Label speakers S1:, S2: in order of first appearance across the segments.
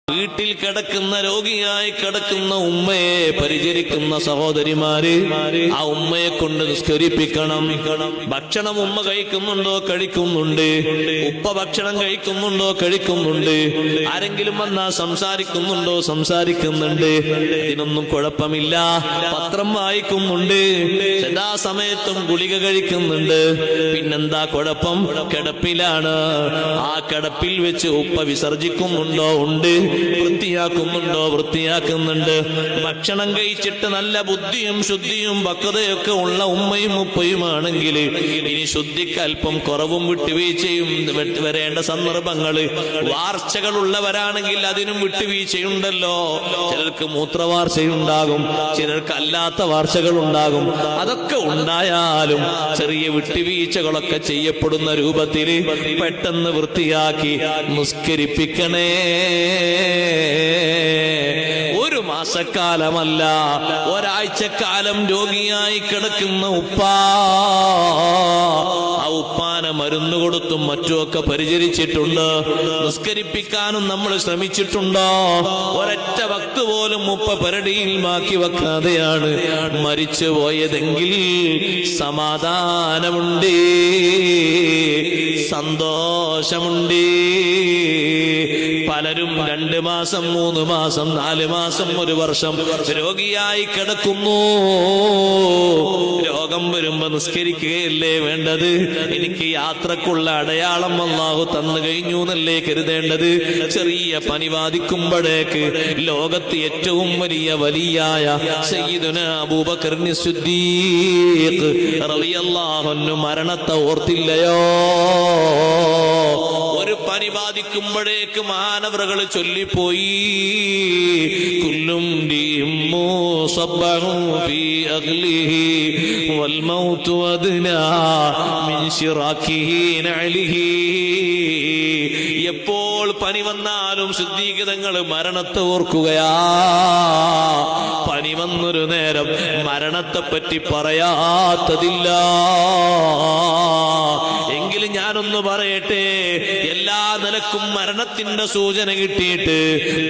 S1: വീട്ടിൽ കിടക്കുന്ന രോഗിയായി കിടക്കുന്ന ഉമ്മയെ പരിചരിക്കുന്ന സഹോദരിമാര് ആ ഉമ്മയെ കൊണ്ട് നിസ്കരിപ്പിക്കണം. ഭക്ഷണം ഉമ്മ കഴിക്കുന്നുണ്ടോ? കഴിക്കുന്നുണ്ട്. ഉപ്പ ഭക്ഷണം കഴിക്കുന്നുണ്ടോ? കഴിക്കുന്നുണ്ട്. ആരെങ്കിലും വന്നാ സംസാരിക്കുന്നുണ്ടോ? സംസാരിക്കുന്നുണ്ട്. ഇതിനൊന്നും കുഴപ്പമില്ല. പത്രം വായിക്കുന്നുണ്ട്. സദാസമയത്തും ഗുളിക കഴിക്കുന്നുണ്ട്. പിന്നെന്താ കുഴപ്പം? കിടപ്പിലാണ്. ആ കിടപ്പിൽ വെച്ച് ഉപ്പ വിസർജിക്കുന്നുണ്ടോ? ഉണ്ട്. വൃത്തിയാക്കുന്നുണ്ടോ? വൃത്തിയാക്കുന്നുണ്ട്. ഭക്ഷണം കഴിച്ചിട്ട് നല്ല ബുദ്ധിയും ശുദ്ധിയും പക്വതയൊക്കെ ഉള്ള ഉമ്മയും ഉപ്പയുമാണെങ്കിൽ ഇനി ശുദ്ധിക്ക് അല്പം കുറവും വിട്ടുവീഴ്ചയും വരേണ്ട സന്ദർഭങ്ങൾ, വാർച്ചകളുള്ളവരാണെങ്കിൽ അതിനും വിട്ടുവീഴ്ചയുണ്ടല്ലോ. ചിലർക്ക് മൂത്രവാർച്ചയുണ്ടാകും, ചിലർക്ക് അല്ലാത്ത വാർച്ചകൾ ഉണ്ടാകും. അതൊക്കെ ഉണ്ടായാലും ചെറിയ വിട്ടുവീഴ്ചകളൊക്കെ ചെയ്യപ്പെടുന്ന രൂപത്തിൽ പെട്ടെന്ന് വൃത്തിയാക്കി നിസ്കരിപ്പിക്കണേ. ഒരു മാസക്കാലമല്ല, ഒരാഴ്ചക്കാലം രോഗിയായി കിടക്കുന്ന ഉപ്പ, ആ ഉപ്പാനെ മരുന്ന് കൊടുത്തും മറ്റുമൊക്കെ പരിചരിച്ചിട്ടുണ്ട്. നിസ്കരിപ്പിക്കാനും നമ്മൾ ശ്രമിച്ചിട്ടുണ്ടോ? ഒരൊറ്റ വക്ത് പോലും ഉപ്പ പരടിയിൽ ബാക്കി വെക്കാതെയാണ് മരിച്ചു പോയതെങ്കിൽ സമാധാനമുണ്ട്, സന്തോഷമുണ്ട്. പലരും 2 മാസം 3 മാസം 4 മാസം 1 വർഷം രോഗിയായി കിടക്കുന്നു. രോഗം വരുമ്പോ നിസ്കരിക്കുകയല്ലേ വേണ്ടത്? എനിക്ക് യാത്രക്കുള്ള അടയാളം അല്ലാഹു തന്നു കഴിഞ്ഞു എന്നല്ലേ കരുതേണ്ടത്? ചെറിയ പനി ബാധിക്കുമ്പോഴേക്ക് ലോകത്ത് ഏറ്റവും വലിയ വലിയായ സയ്യിദുനാ അബൂബക്കർ സിദ്ദീഖ് റളിയല്ലാഹു അൻഹു മരണത്തെ ഓർത്തില്ലയോ? ഒരു പനി ബാധിക്കുമ്പോഴേക്ക് മഹാനവറുകൾ ചൊല്ലിപ്പോയി, കുല്ലും ഫീ അഗ്ലിഹി വൽ മൗതു അദ്നാ മിൻ ശിറാക്കിഹി നഅലിഹി. എപ്പോൾ പനി വന്നാലും സിദ്ദീഖ് മരണത്തെ ഓർക്കുകയാ. പനി വന്നൊരു നേരം മരണത്തെപ്പറ്റി പറയാത്തതില്ല. എങ്കിലും ഞാനൊന്ന് പറയട്ടെ, എല്ലാ നിലക്കും മരണത്തിന്റെ സൂചന കിട്ടിയിട്ട്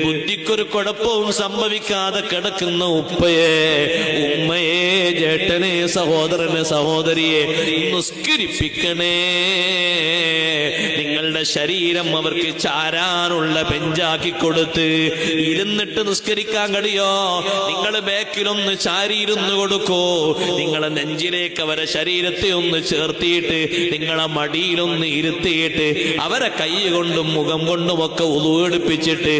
S1: ബുദ്ധിക്കൊരു കുഴപ്പവും സംഭവിക്കാതെ കിടക്കുന്ന ഉപ്പയെ, ഉമ്മയെ, ജേട്ടനെ, സഹോദരനെ, സഹോദരിയെ നിസ്കരിപ്പിക്കണേ. നിങ്ങളുടെ ശരീരം അവർക്ക് ചാരാനുള്ള ബെഞ്ചാക്കി കൊടുത്ത് ഇരുന്നിട്ട് നിസ്കരിക്കാൻ കഴിയോ? നിങ്ങൾ ബാക്കിലൊന്ന് ചാരിയിരുന്നു കൊടുക്കോ? നിങ്ങളെ നെഞ്ചിലേക്ക് അവരെ ശരീരത്തെ ഒന്ന് ചേർത്തിയിട്ട് നിങ്ങളെ മടിയിലൊന്ന് ഇരുത്തിയിട്ട് അവരെ കൈ കൊണ്ടും മുഖം കൊണ്ടും ഒക്കെ ഉളു എടുപ്പിച്ചിട്ട്